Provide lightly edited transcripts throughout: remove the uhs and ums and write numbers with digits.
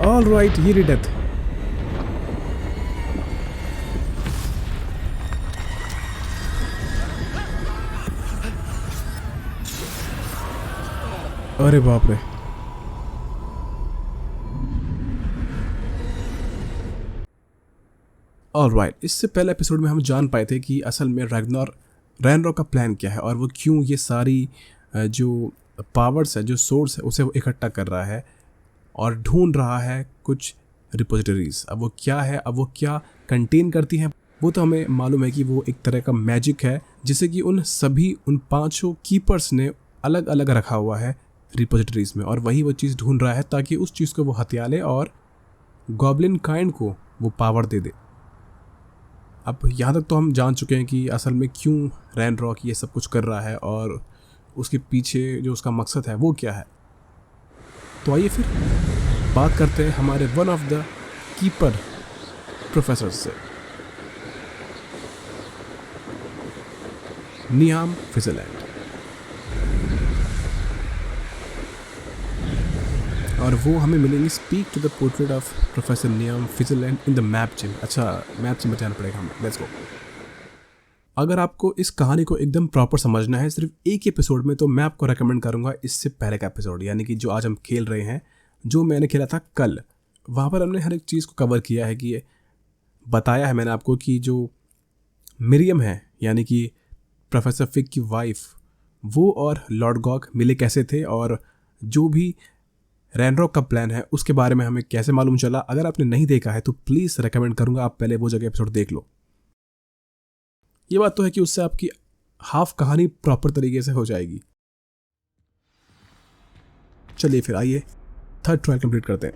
All right, ये death. अरे बाप रे। ऑल राइट, इससे पहले एपिसोड में हम जान पाए थे कि असल में रैग्नारॉक का प्लान क्या है और वो क्यों ये सारी जो पावर्स है, जो सोर्स है, उसे वो इकट्ठा कर रहा है और ढूंढ रहा है कुछ रिपोजिटरीज। अब वो क्या है, अब वो क्या कंटेन करती हैं, वो तो हमें मालूम है कि वो एक तरह का मैजिक है जिसे कि उन पांचों कीपर्स ने अलग अलग रखा हुआ है रिपोजिटरीज में, और वही वो चीज़ ढूंढ रहा है ताकि उस चीज़ को वो हथिया ले और गॉब्लिन काइंड को वो पावर दे दे। अब यहाँ तक तो हम जान चुके हैं कि असल में क्यों रैग्नारॉक ये सब कुछ कर रहा है और उसके पीछे जो उसका मकसद है वो क्या है। तो आइए फिर बात करते हैं हमारे one of the keeper professor से, नियाम फिजलैंड। और वो हमें मिलेंगे speak to the portrait of professor Niamh Fitzgerald in the map gym. अच्छा, मैप जिम में जाना पड़ेगा हमें, लेट्स गो। अगर आपको इस कहानी को एकदम प्रॉपर समझना है सिर्फ एक एपिसोड में, तो मैं आपको रेकमेंड करूंगा इससे पहले का एपिसोड, यानी कि जो आज हम खेल रहे हैं, जो मैंने खेला था कल। वहाँ पर हमने हर एक चीज़ को कवर किया है कि बताया है मैंने आपको कि जो मिरियम है, यानी कि प्रोफेसर फिग की वाइफ, वो और लॉर्ड गॉग मिले कैसे थे, और जो भी रैग्नारॉक का प्लान है उसके बारे में हमें कैसे मालूम चला। अगर आपने नहीं देखा है तो प्लीज़ रेकमेंड करूंगा आप पहले वो जगह एपिसोड देख लो। ये बात तो है कि उससे आपकी हाफ कहानी प्रॉपर तरीके से हो जाएगी। चलिए फिर आइए थर्ड ट्रायल कंप्लीट करते हैं।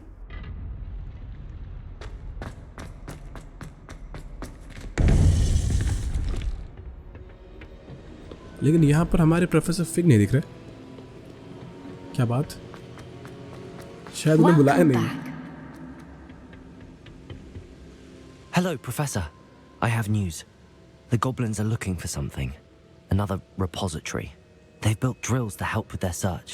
लेकिन यहां पर हमारे प्रोफेसर फिग नहीं दिख रहे, क्या बात? शायद उन्हें बुलाया नहीं। Hello, Professor. I have news. The goblins are looking for something. Another repository. They've built drills to help with their search.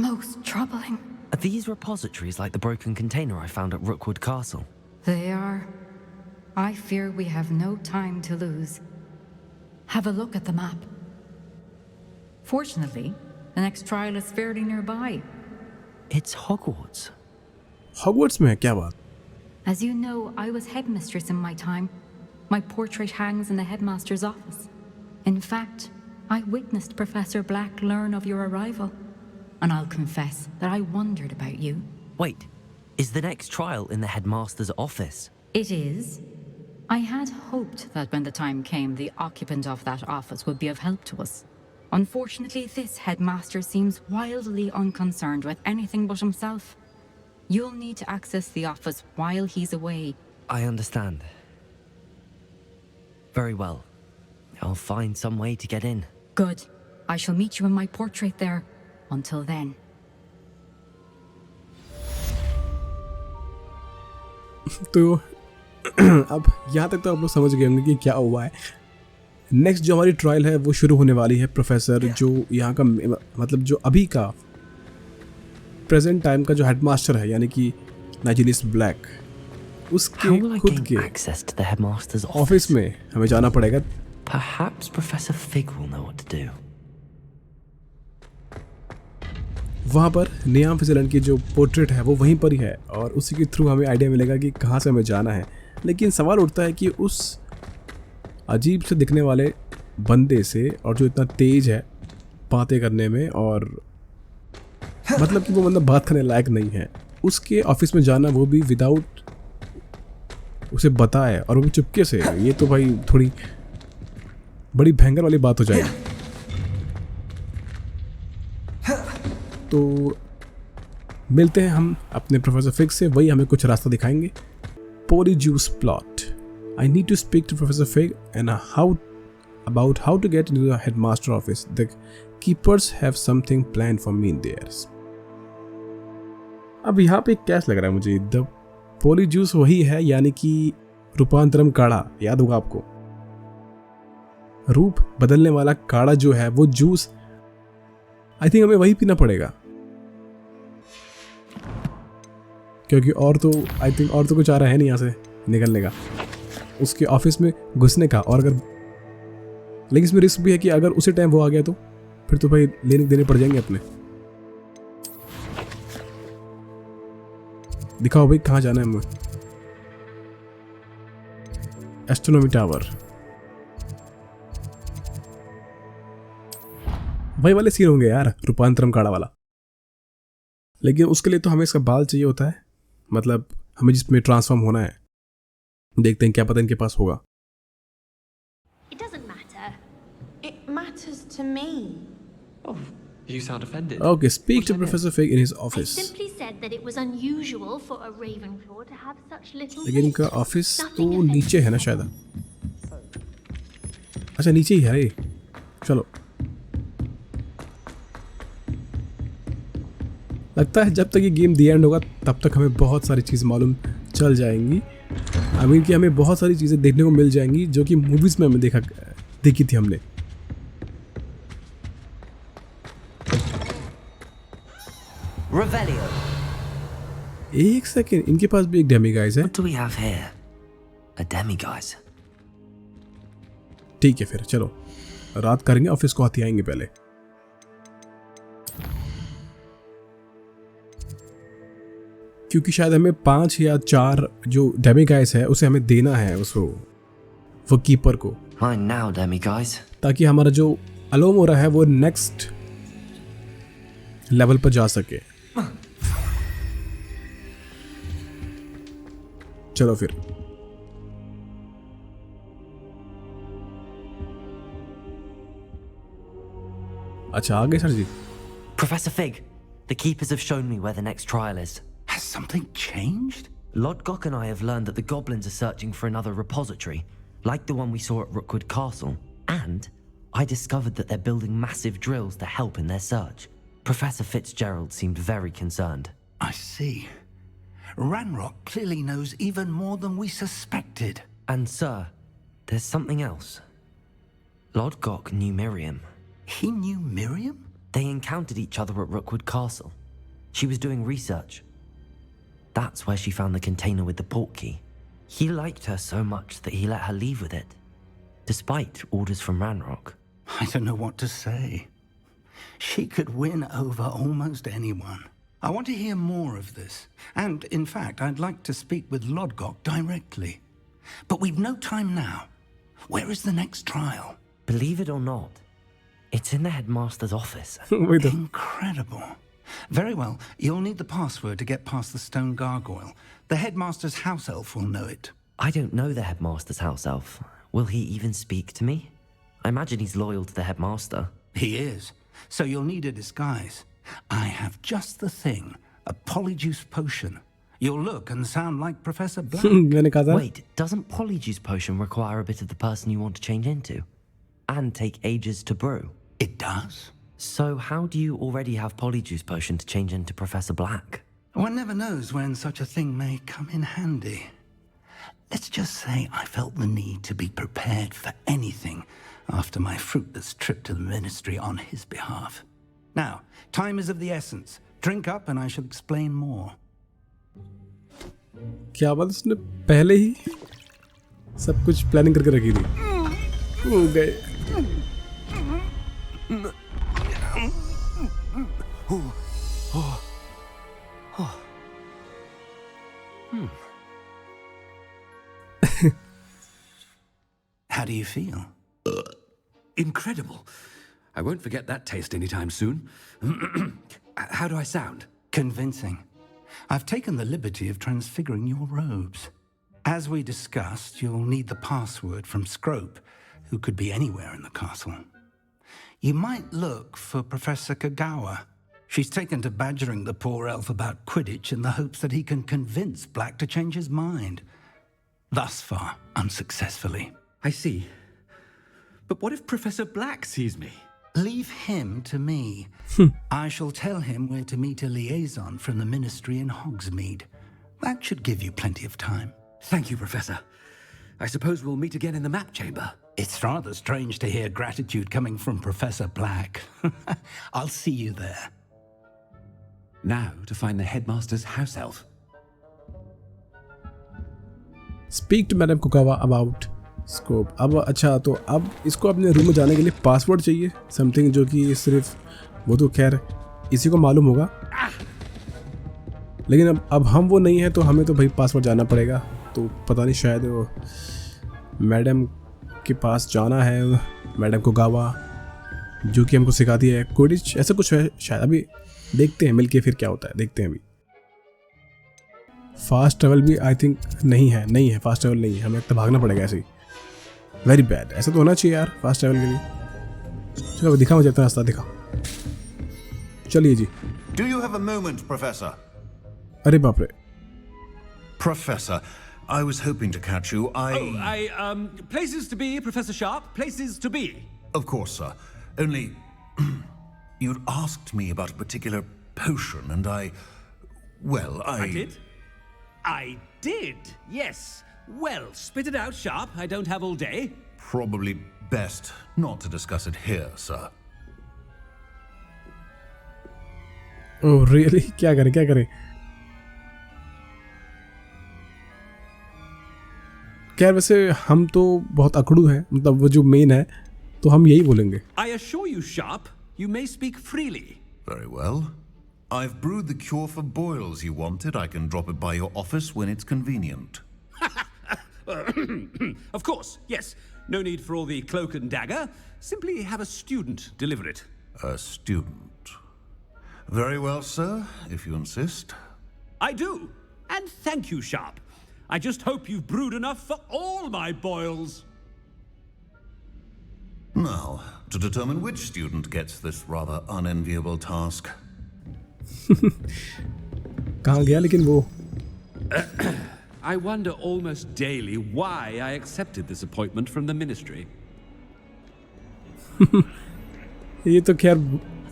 Most troubling. Are these repositories like the broken container I found at Rookwood Castle? They are. I fear we have no time to lose. Have a look at the map. Fortunately, the next trial is fairly nearby. It's Hogwarts. Hogwarts में है, क्या बात? As you know, I was headmistress in my time. My portrait hangs in the headmaster's office. In fact, I witnessed Professor Black learn of your arrival. And I'll confess that I wondered about you. Wait, is the next trial in the headmaster's office? It is. I had hoped that when the time came, the occupant of that office would be of help to us. Unfortunately, this headmaster seems wildly unconcerned with anything but himself. You'll need to access the office while he's away. I understand. Very well. I'll find some way to get in. Good. I shall meet you in my portrait there. Until then. तो अब यहाँ तक तो आप लोग समझ गए होंगे कि क्या हुआ है। नेक्स्ट जो हमारी ट्रायल है वो शुरू होने वाली है। प्रोफेसर जो यहाँ का मतलब जो अभी का प्रेजेंट टाइम का जो हेडमास्टर है, यानी कि नाइजिलियस ब्लैक, उसके खुद के ऑफिस में हमें जाना पड़ेगा। Perhaps Professor Fig will know what to do. वहाँ पर नियाम फिजलैंड की जो पोर्ट्रेट है वो वहीं पर ही है और उसी के थ्रू हमें आइडिया मिलेगा कि कहाँ से हमें जाना है। लेकिन सवाल उठता है कि उस अजीब से दिखने वाले बंदे से, और जो इतना तेज है बातें करने में, और मतलब कि वो बंदा बात करने लायक नहीं है, उसके ऑफिस में जाना वो भी विदाउट उसे बताए, और वो भी चुपके से, ये तो भाई थोड़ी बड़ी भयंकर वाली बात हो जाएगी। तो मिलते हैं हम अपने प्रोफेसर फिग से, वही हमें कुछ रास्ता दिखाएंगे। पोलीजूस plot. I need to speak to Professor Fig and about how to get into the headmaster office. The keepers have something planned for me in theirs. अब यहाँ पे कैसा लग रहा है मुझे, द पोलीजूस वही है, यानी कि रूपांतरम काढ़ा, याद होगा आपको, रूप बदलने वाला काढ़ा जो है वो जूस, आई थिंक हमें वही पीना पड़ेगा। क्योंकि और तो आई थिंक और तो कुछ आ रहा है नहीं यहाँ से निकलने का, उसके ऑफिस में घुसने का। और अगर लेकिन इसमें रिस्क भी है कि अगर उसी टाइम वो आ गया तो फिर तो भाई लेने देने पड़ जाएंगे अपने। दिखाओ भाई कहाँ जाना है मुझे। एस्ट्रोनॉमी टावर, वही वाले सीन होंगे यार, रूपांतरम काड़ा वाला। लेकिन उसके लिए तो हमें इसका बाल चाहिए होता है, मतलब हमें जिसमें ट्रांसफॉर्म होना है। देखते हैं क्या पता इनके पास होगा। It doesn't matter. It matters to me. Oh, you sound offended. Okay, speak to What Professor Fig in his I office. simply said that it was unusual for a Ravenclaw to have such little लेकिन इनका taste. Office तो Nothing offensive. नीचे है ना शायद। अच्छा नीचे ही है ये, चलो। लगता है जब तक ये गेम दी एंड होगा तब तक हमें बहुत सारी चीज़ मालूम चल जाएंगी। आई मीन कि हमें बहुत सारी चीज़ें देखने को मिल जाएंगी जो कि मूवीज़ में हमें देखी थी हमने। Revelio. एक सेकेंड, इनके पास भी एक डेमीगाइज है। What do we have here? A demiguise. ठीक है फिर चलो रात करेंगे, ऑफिस को आती आएंगे पहले। क्योंकि शायद हमें 5 या 4 जो डेमीगाइज है उसे हमें देना है उसको, वो कीपर को, Mine now, demiguise. ताकि हमारा जो अलोमोरा है वो नेक्स्ट लेवल पर जा सके। चलो फिर अच्छा आ गए sir ji. Professor Fig, the keepers have shown me where the next trial is. Has something changed? Lodgok and I have learned that the goblins are searching for another repository, like the one we saw at Rookwood Castle. And I discovered that they're building massive drills to help in their search. Professor Fitzgerald seemed very concerned. I see. Ranrock clearly knows even more than we suspected. And sir, there's something else. Lodgok knew Miriam. He knew Miriam? They encountered each other at Rookwood Castle. She was doing research. That's where she found the container with the port key. He liked her so much that he let her leave with it, despite orders from Ranrock. I don't know what to say. She could win over almost anyone. I want to hear more of this. And, in fact, I'd like to speak with Lodgok directly. But we've no time now. Where is the next trial? Believe it or not, it's in the headmaster's office. वही तो। Incredible. Very well. You'll need the password to get past the stone gargoyle. The headmaster's house elf will know it. I don't know the headmaster's house elf. Will he even speak to me? I imagine he's loyal to the headmaster. He is. So you'll need a disguise. I have just the thing. A polyjuice potion. You'll look and sound like Professor Black. मैंने कहा था। Wait, doesn't Polyjuice Potion require a bit of the person you want to change into? And take ages to brew? It does. So how do you already have Polyjuice Potion to change into Professor Black? One never knows when such a thing may come in handy. Let's just say I felt the need to be prepared for anything after my fruitless trip to the ministry on his behalf. Now, time is of the essence. Drink up and I shall explain more. क्या बात, उसने पहले ही सब कुछ planning करके रखी थी। हो गए। How do you feel? Incredible. I won't forget that taste anytime soon. How do I sound? Convincing. I've taken the liberty of transfiguring your robes. As we discussed, you'll need the password from Scrope, who could be anywhere in the castle. You might look for Professor Kagawa. She's taken to badgering the poor elf about Quidditch in the hopes that he can convince Black to change his mind. Thus far, unsuccessfully. I see. But what if Professor Black sees me? Leave him to me. I shall tell him where to meet a liaison from the ministry in Hogsmeade. That should give you plenty of time. Thank you, Professor. I suppose we'll meet again in the map chamber. It's rather strange to hear gratitude coming from Professor Black. I'll see you there. Now to find the headmaster's house elf. Speak to madam Kogawa about scope. अब अच्छा, तो अब इसको अपने room में जाने के लिए पासवर्ड चाहिए, समथिंग जो कि सिर्फ वो तो खैर इसी को मालूम होगा, लेकिन अब हम वो नहीं है तो हमें तो भाई पासवर्ड जाना पड़ेगा। तो पता नहीं, शायद वो मैडम के पास जाना है, मैडम कुकावा जो कि हमको सिखाती है क्विडिच, ऐसा कुछ है शायद। अभी देखते हैं मिलके फिर क्या होता है, देखते हैं। अभी फास्ट ट्रैवल भी आई थिंक नहीं है फास्ट ट्रैवल नहीं है, हमें तो भागना पड़ेगा ऐसे ही। वेरी बैड, ऐसा तो होना चाहिए यार फास्ट ट्रैवल के लिए। चलो दिखा मुझे अपना रास्ता, दिखा। चलिए जी। Do you have a moment, Professor? अरे बाप रे। Professor, I was hoping to catch you. Places to be, Professor Sharp. Places to be. Of course, sir. Only you'd asked me about a particular potion, and well, I did, yes. Well, spit it out, Sharp. I don't have all day. Probably best not to discuss it here, sir. Oh really, क्या करें? खैर वैसे हम तो बहुत अकड़ू हैं, मतलब वो जो मेन है तो हम यही बोलेंगे। I assure you, Sharp, you may speak freely. Very well. I've brewed the cure for boils you wanted. I can drop it by your office when it's convenient. Of course, yes. No need for all the cloak and dagger. Simply have a student deliver it. A student. Very well, sir, if you insist. I do. And thank you, Sharp. I just hope you've brewed enough for all my boils. Now, to determine which student gets this rather unenviable task. कहाँ गया लेकिन वो? I wonder almost daily why I accepted this appointment from the ministry. ये तो खैर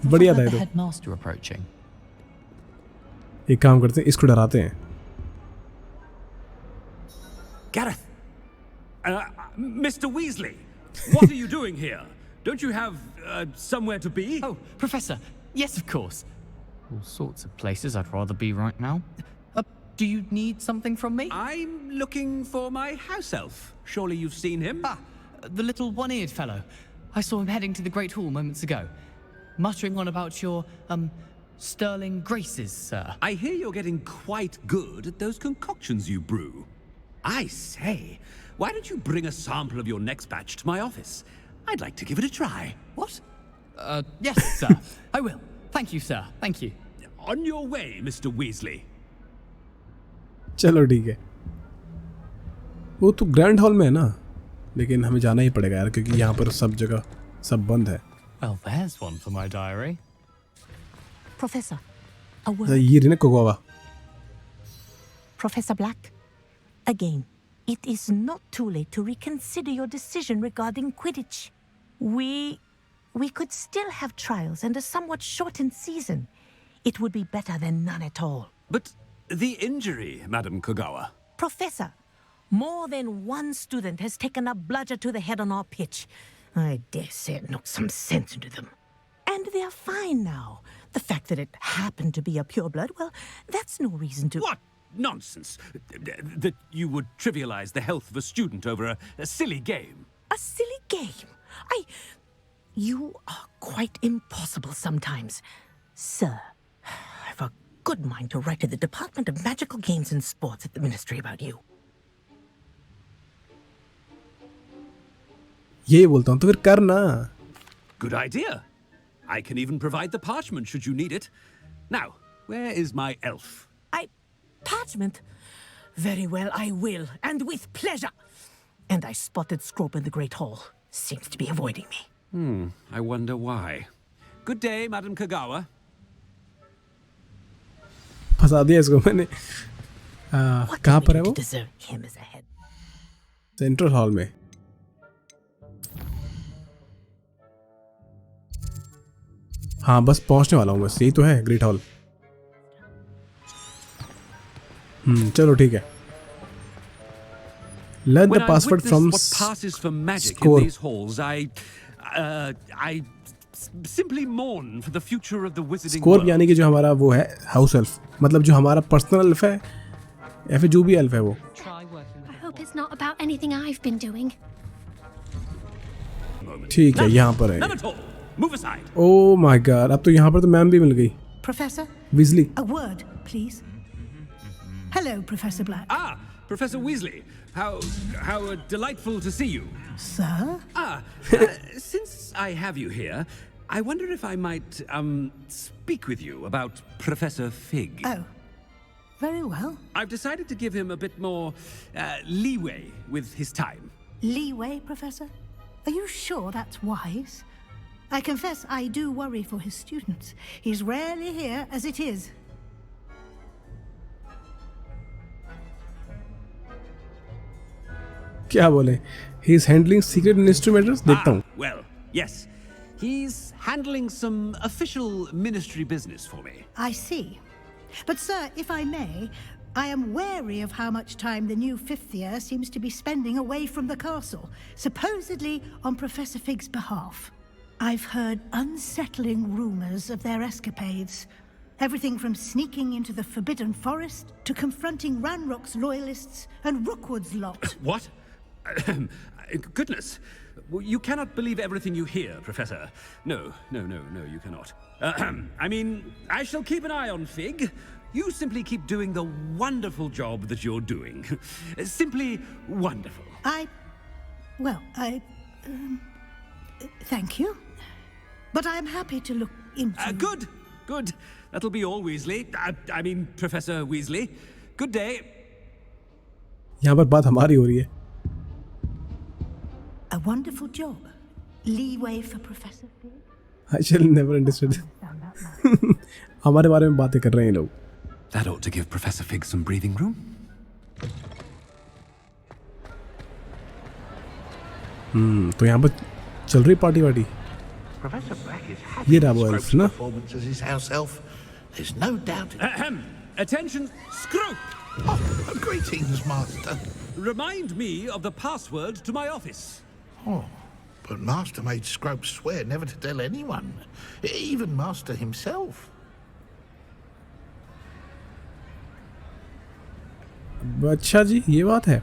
बढ़िया था। The ये तो headmaster approaching. एक काम करते हैं, इसको डराते हैं। Gareth! Mr. Weasley! What are you doing here? Don't you have somewhere to be? Oh, Professor, yes, of course. All sorts of places I'd rather be right now. Do you need something from me? I'm looking for my house elf. Surely you've seen him? Ah, the little one-eared fellow. I saw him heading to the Great Hall moments ago, muttering on about your, sterling graces, sir. I hear you're getting quite good at those concoctions you brew. I say, why don't you bring a sample of your next batch to my office? I'd like to give it a try. What? Yes, sir. I will. Thank you, sir. Thank you. On your way, Mr. Weasley. चलो ठीक है। वो तो grand hall में है ना, लेकिन हमें जाना ही पड़ेगा यार, क्योंकि यहाँ पर सब जगह सब बंद है। Well, there's one for my diary. Professor, a word. ये रही ना कुकावा। Professor Black, again, it is not too late to reconsider your decision regarding Quidditch. We could still have trials and a somewhat shortened season. It would be better than none at all. But the injury, Madam Kogawa. Professor, more than one student has taken a bludger to the head on our pitch. I dare say it knocked some sense into them. And they are fine now. The fact that it happened to be a pureblood, well, that's no reason to... What nonsense! That you would trivialize the health of a student over a silly game. A silly game? You are quite impossible sometimes. Sir, I've a good mind to write to the Department of Magical Games and Sports at the Ministry about you. ये बोलता हूँ तो फिर करना। Good idea. I can even provide the parchment should you need it. Now, where is my elf? Parchment? Very well, I will, and with pleasure. And I spotted Scrope in the Great Hall. Seems to be avoiding me. I wonder why. Good day, Madam Kogawa. फंसा दिया इसको मैंने। कहाँ पर है वो? Deserve him as a head. Central hall में। हाँ बस पहुंचने वाला हूँ, बस यही तो है ग्रेट हॉल। चलो ठीक है। Learn the password from what passes for magic score. in these halls, I simply mourn for the future of the wizarding score world. यानी कि जो हमारा वो है हाउस एल्फ, मतलब जो हमारा पर्सनल एल्फ है या फिर जो भी एल्फ है वो। I hope it's anything I've been doing. ठीक है, यहाँ पर है। None at all. Move aside. Oh my God, अब तो यहाँ पर तो मैम भी मिल गई। Professor? Weasley. A word, please. Hello, Professor Black. Ah, Professor Weasley. How delightful to see you. Sir? Since I have you here, I wonder if I might speak with you about Professor Fig. Oh, very well. I've decided to give him a bit more leeway with his time. Leeway, Professor? Are you sure that's wise? I confess I do worry for his students. He's rarely here as it is. क्या बोले? He's handling secret ministry matters. देखता हूँ। Well, yes. He's handling some official ministry business for me. I see. But sir, if I may, I am wary of how much time the new fifth year seems to be spending away from the castle, supposedly on Professor Fig's behalf. I've heard unsettling rumors of their escapades. Everything from sneaking into the Forbidden Forest to confronting Ranrock's loyalists and Rookwood's lot. What? Goodness. You cannot believe everything you hear, Professor. No, you cannot. I mean, I shall keep an eye on Fig. You simply keep doing the wonderful job that you're doing. Simply wonderful. Thank you. But I am happy to look into... Good. That'll be all, Weasley. I mean, Professor Weasley. Good day. यहाँ पर बात हमारी हो रही है। A wonderful job. Leeway for Professor Fig. I shall never understand. हमारे बारे में बातें कर रहे हैं लोग। That ought to give Professor Fig some breathing room. तो यहाँ पर चल रही पार्टी वार्टी। Professor Black is ये happy रहा with वो Scrope's elf ना? performance as his house elf. There's no doubt. Attention, Scrope! Oh, greetings, Master. Remind me of the password to my office. Oh, but Master made Scrope swear never to tell anyone, even Master himself. अच्छा जी, ये बात है।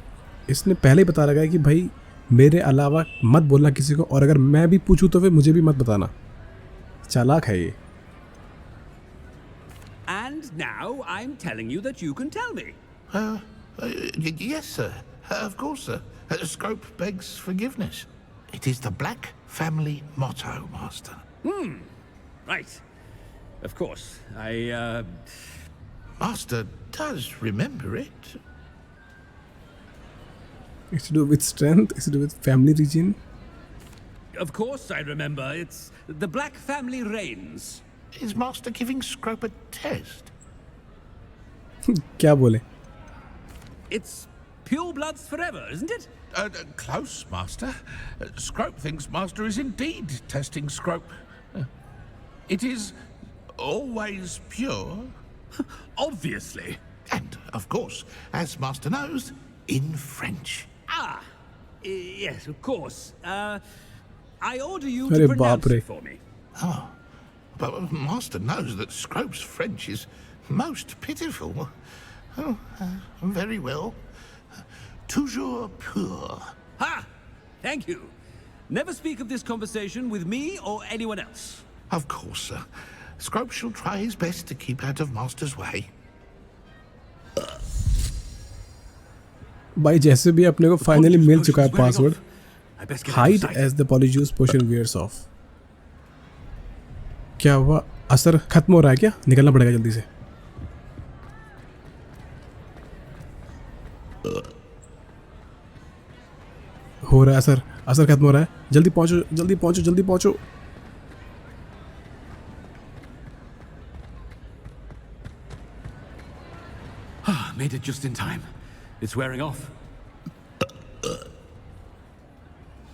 इसने पहले ही बता रखा है कि भाई मेरे अलावा मत बोलना किसी को, और अगर मैं भी पूछूं तो फिर मुझे भी मत बताना। चालाक है ये। And now I'm telling you that you can tell me. Yes, sir. Of course, sir. Scrope begs forgiveness. It is the Black family motto, Master. Right. Of course. Master does remember it. It's to do with strength. It's to do with family region. Of course I remember. It's the Black family reigns. Is Master giving Scrope a test? क्या बोले? It's pure bloods forever, isn't it? Close, Master. Scrope thinks Master is indeed testing Scrope. It is always pure. Obviously. And, of course, as Master knows, in French. Yes, of course. I order you Arey to pronounce baap re. it for me. Oh, but Master knows that Scrope's French is most pitiful. Oh, very well. Toujours pur. Ha! Thank you. Never speak of this conversation with me or anyone else. Of course, sir. Scrope shall try his best to keep out of Master's way. भाई जैसे भी अपने को finally मिल चुका है password. Hide as the polyjuice potion wears off. क्या हुआ? असर खत्म हो रहा है क्या? निकलना पड़ेगा जल्दी से। हो रहा है असर, असर खत्म हो रहा है। जल्दी पहुंचो, जल्दी पहुंचो, जल्दी पहुंचो। Made it just in time. It's wearing off.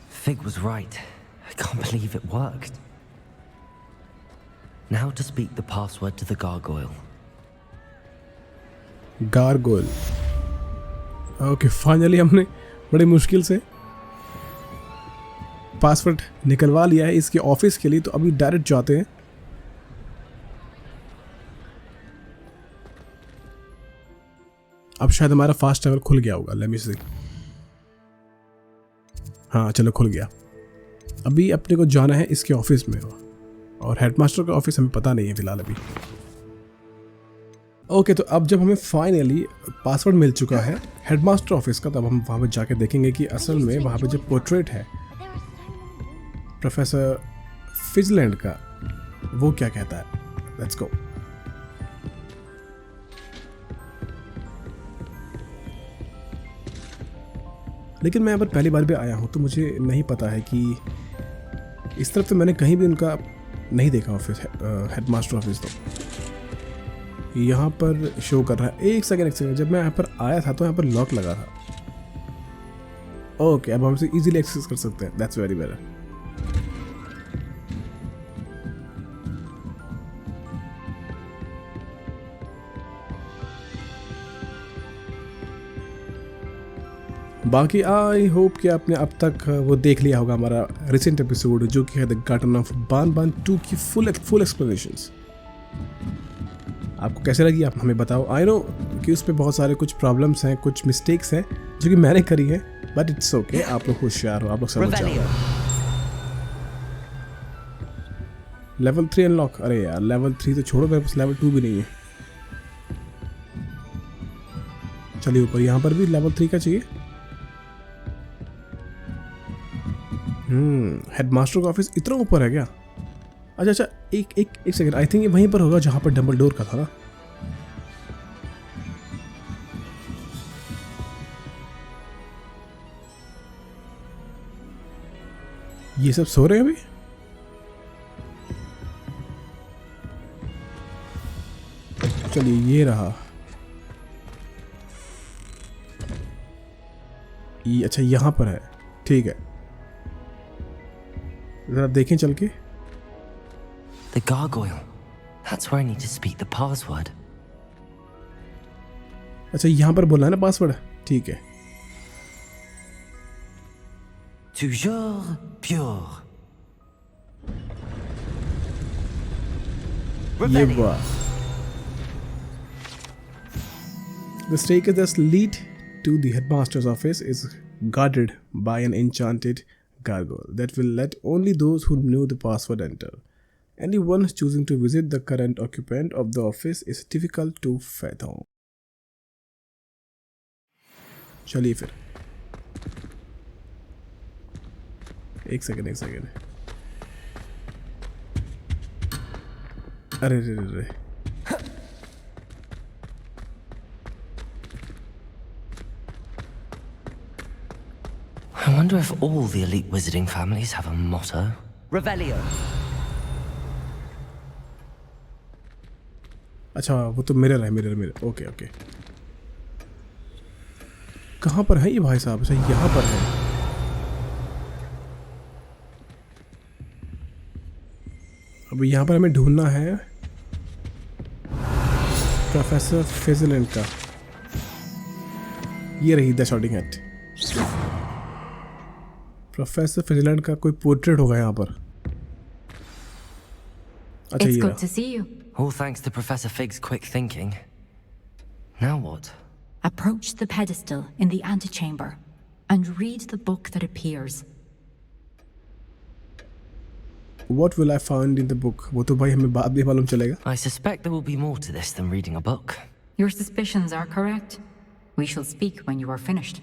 Fig was right. I can't believe it worked. Now to speak the password to the gargoyle. Gargoyle. Okay, finally हमने बड़ी मुश्किल से पासवर्ड निकलवा लिया है इसके ऑफिस के लिए। तो अभी डायरेक्ट जाते हैं। अब शायद हमारा फास्ट ट्रैवल खुल गया होगा। लेट मी सी। हाँ चलो खुल गया। अभी अपने को जाना है इसके ऑफिस में, और हेडमास्टर का ऑफिस हमें पता नहीं है फिलहाल अभी। ओके, तो अब जब हमें फाइनली पासवर्ड मिल चुका है हेडमास्टर ऑफिस का, तब हम वहाँ पे जाके देखेंगे कि असल में वहाँ पे जो पोर्ट्रेट है प्रोफेसर फिजलैंड का, वो क्या कहता है। Let's go. लेकिन मैं यहाँ पर पहली बार भी आया हूँ, तो मुझे नहीं पता है कि इस तरफ तो मैंने कहीं भी उनका नहीं देखा ऑफिस, हेडमास्टर ऑफिस। तो यहाँ पर शो कर रहा है। एक सेकेंड, जब मैं यहाँ पर आया था तो यहाँ पर लॉक लगा था। ओके, अब हम इसे इजीली एक्सेस कर सकते हैं। That's very better. बाकी आई होप कि आपने अब तक वो देख लिया होगा हमारा रिसेंट एपिसोड, जो कि है द गार्डन ऑफ बान-बान 2 की फुल एक्सप्लेनेशंस। आपको कैसे लगी आप हमें बताओ। आई नो कि उस पर बहुत सारे कुछ प्रॉब्लम्स हैं, कुछ मिस्टेक्स हैं जो कि मैंने करी है, बट इट्स ओके। आप लोग होशियार हो, आप लोग समझ जाओ। Level 3 unlock. अरे यार लेवल 3 तो छोड़ो, मेरे पास लेवल 2 भी नहीं है। चलिए ऊपर, यहाँ पर भी लेवल 3 का चाहिए। हेडमास्टर का ऑफिस इतना ऊपर है क्या? अच्छा, एक सेकंड, आई थिंक ये वहीं पर होगा जहां पर डंबलडोर का था ना। ये सब सो रहे हैं अभी? चलिए ये रहा। ये अच्छा यहां पर है, ठीक है। जरा देखें चल के। The gargoyle. That's where I need to speak the password. अच्छा यहाँ पर बोलना है ना पासवर्ड, ठीक है। Toujours pure. ये बात। The staircase that lead to the headmaster's office is guarded by an enchanted gargoyle that will let only those who know the password enter. Anyone choosing to visit the current occupant of the office is difficult to fathom. चलिए फिर एक second. अरे रे I wonder if all the elite wizarding families have a motto. Revelio. अच्छा वो तो mirror है। Okay. कहाँ पर है ये भाई साहब? अच्छा यहाँ पर है। अब यहाँ पर हमें ढूंढना है प्रोफेसर फिजलैंड का। ये रही द शॉटिंग हेड। प्रोफेसर फिजलैंड का कोई पोर्ट्रेट होगा यहाँ पर। अच्छा It's ये good रहा। to see you. All thanks to Professor Fig's quick thinking. Now what? Approach the pedestal in the antechamber and read the book that appears. What will I find in the book? वो तो भाई हमें बाद में मालूम चलेगा। I suspect there will be more to this than reading a book. Your suspicions are correct. We shall speak when you are finished.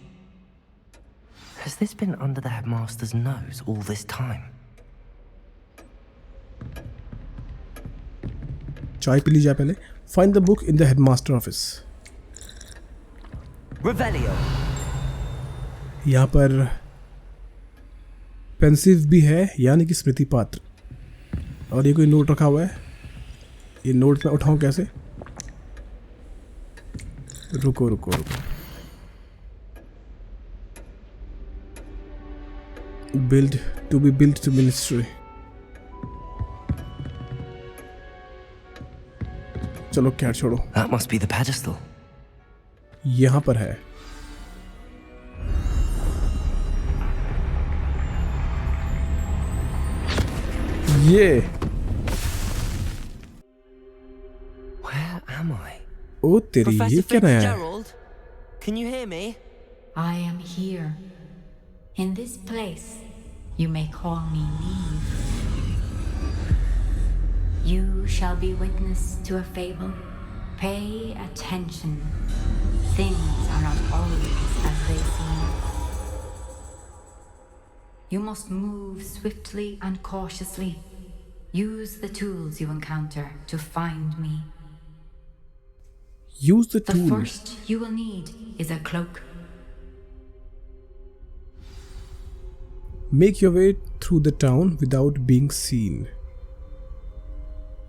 Has this been under the headmaster's nose all this time? चाय P ली जाए पहले। Find the book in the headmaster office. Revelio. यहाँ पर pensive भी है, यानी कि स्मृति पात्र। और ये कोई नोट रखा हुआ है। ये नोट मैं उठाऊं कैसे? रुको। Build to be built to ministry. चलो क्या छोड़ो। That must be the pedestal. यहाँ पर है। ये Where am I? ओ तेरी, ये क्या नया है? Fitzgerald, can you hear me? I am here. In this place, you may call me Neve. You shall be witness to a fable. Pay attention. Things are not always as they seem. You must move swiftly and cautiously. Use the tools you encounter to find me. Use the The tools. first you will need is a cloak. Make your way through the town without being seen.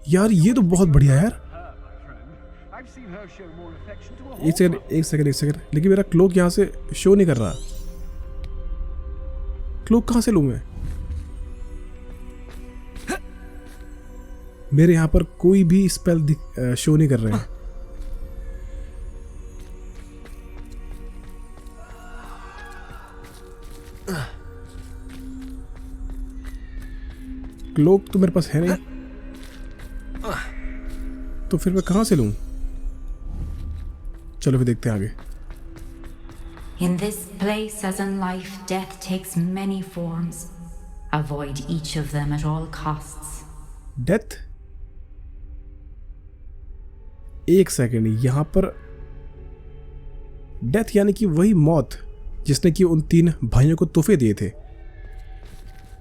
यार ये तो बहुत बढ़िया है यार। एक second लेकिन मेरा क्लोक यहाँ से शो नहीं कर रहा। क्लोक कहाँ से लूँ मैं? मेरे यहाँ पर कोई भी स्पेल शो नहीं कर रहे हैं। क्लोक तो मेरे पास है नहीं, तो फिर मैं कहाँ से लूँ? चलो फिर देखते हैं आगे। In this place, as in life, death takes many forms. Avoid each of them at all costs. Death? एक सेकंड, यहाँ पर डेथ यानी कि वही मौत जिसने कि उन 3 भाइयों को तोहफे दिए थे,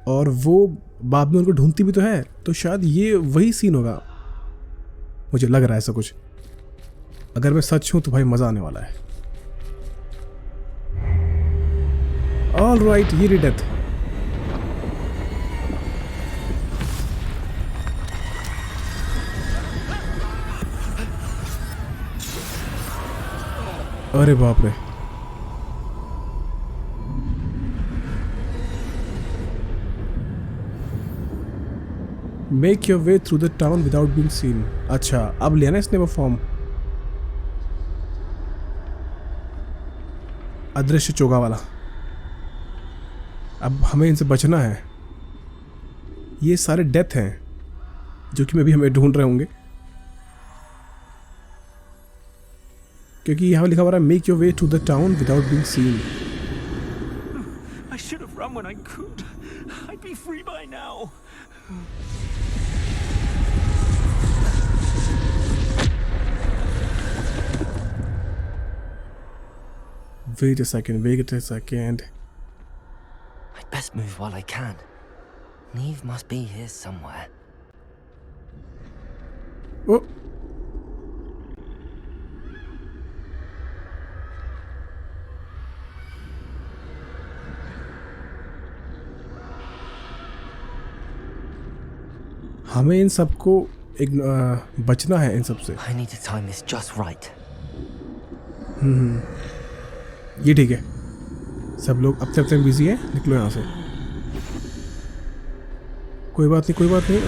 और वो बाद में उनको ढूंढती भी तो है, तो शायद ये वही सीन होगा। मुझे लग रहा है ऐसा कुछ। अगर मैं सच हूं तो भाई मजा आने वाला है। ऑल राइट, ये रही डेथ। अरे बाप रे, make your way through the town without being scene. अच्छा, अब लिया ना इसने वो फॉर्म, अदृश्य चोगा वाला। अब हमें इनसे बचना है। ये सारे डेथ हैं जो कि मैं भी हमें ढूंढ रहे होंगे, क्योंकि यहाँ लिखा हुआ है make your way to the town without being seen. I should have run when I could. I'd be free by now. Wait a second. I'd best move while I can. Neve must be here somewhere. Oh. हमें इन सबको बचना है इन सब से। I need to time this just right. ये ठीक है, सब लोग अपने अपने बिजी हैं, निकलो यहाँ से। कोई बात नहीं।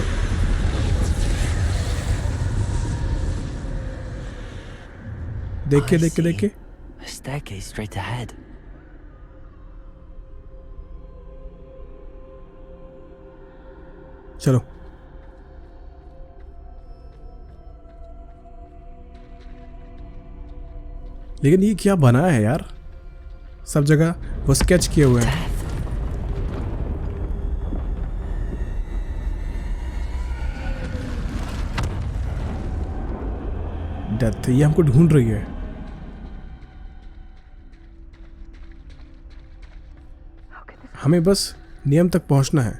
देख के A staircase straight ahead. चलो। लेकिन ये क्या बनाया है यार, सब जगह वो स्केच किए हुए हैं। डेथ, ये हमको ढूंढ रही है। हमें बस नियम तक पहुंचना है,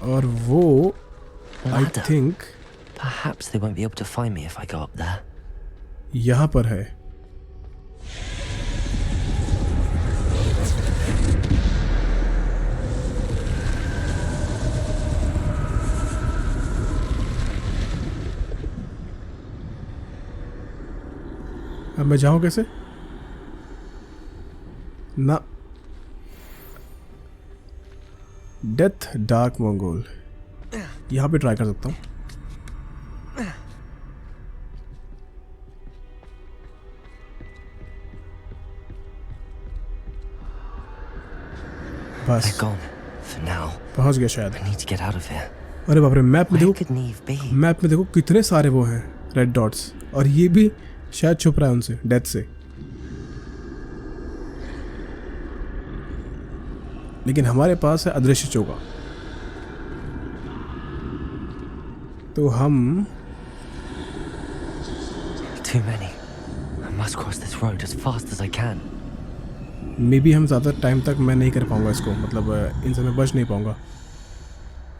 और वो I think Perhaps they won't be able to find me if I go up there. यहाँ पर है। अब मैं जाऊँ कैसे? ना, डेथ डार्क मंगोल, यहाँ पे ट्राई कर सकता हूँ। बस पहुंच गया शायद। अरे बाप रे, मैप में देखो कितने सारे वो हैं रेड डॉट्स, और ये भी शायद छुप रहा है उनसे, डेथ से। लेकिन हमारे पास है अदृश्य चोगा। तो हम Too many. I must cross this road as fast as I can. May be हम ज़्यादा टाइम तक मैं नहीं कर पाऊँगा इसको, मतलब इन सब में बच नहीं पाऊँगा।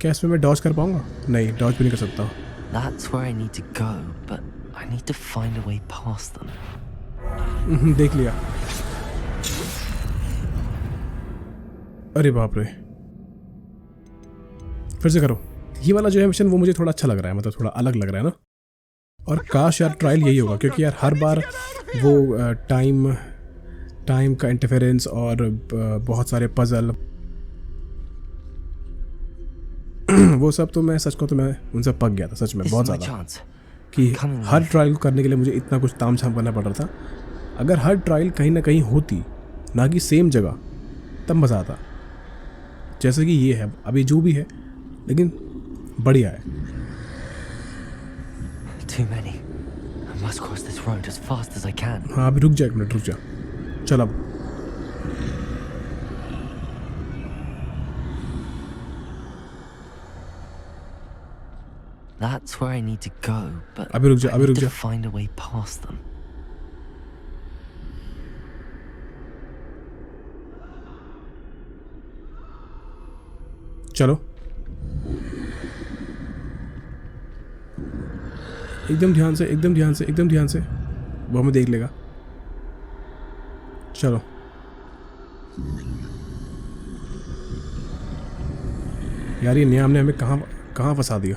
क्या इसमें मैं डॉज कर पाऊँगा? नहीं, डॉज भी नहीं कर सकता। That's where I need to go, but I need to find a way past them. देख लिया। अरे बाप रे, फिर से करो। ये वाला जो है मिशन वो मुझे थोड़ा अच्छा लग रहा है, मतलब थोड़ा अलग लग रहा है ना। और काश यार ट्रायल यही होगा, क्योंकि यार हर बार वो टाइम का इंटरफेरेंस और बहुत सारे पजल वो सब तो मैं सच कहूं तो मैं उनसे पक गया था सच में बहुत ज़्यादा, कि हर ट्रायल को करने के लिए मुझे इतना कुछ तामझाम करना पड़ रहा था। अगर हर ट्रायल कहीं ना कहीं होती, ना कि सेम जगह, तब मज़ा आता। जैसे कि ये है अभी जो भी है, लेकिन बढ़िया है। Too many. I must cross this road as fast as I can. हाँ अभी रुक जा, एक मिनट रुक जा। चल अब That's where I need to go, but अभी रुक जा, I अभी रुक need to जा। find a way past them. चलो एकदम ध्यान से, एकदम ध्यान से, एकदम ध्यान से, वो हमें देख लेगा। चलो यार ये न्याम ने हमें कहाँ फंसा दिया।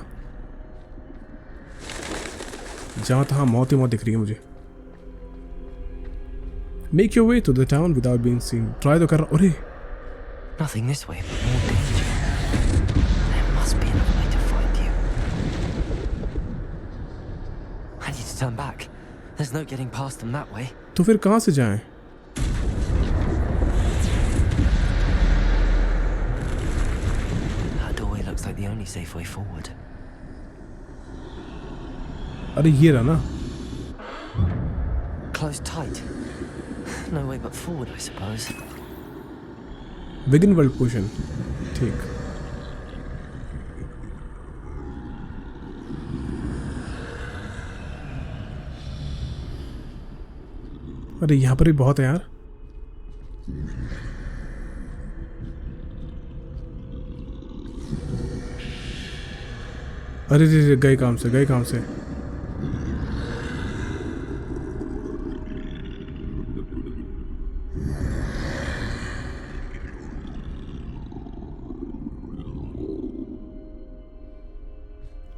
जहाँ तहाँ मौत ही मौत दिख रही है मुझे। Make your way to the town without being seen. Try तो कर रहा। अरे Nothing this way, but more danger. There must be another way to find you. I need to turn back. There's no getting past them that way. तो फिर कहाँ से जाएं? That doorway looks like the only safe way forward. अरे ये रहा ना। Closed tight. No way but forward, I suppose. Wiggenweld potion, ठीक। अरे यहाँ पर भी बहुत है यार। अरे रे गए काम से, गए काम से।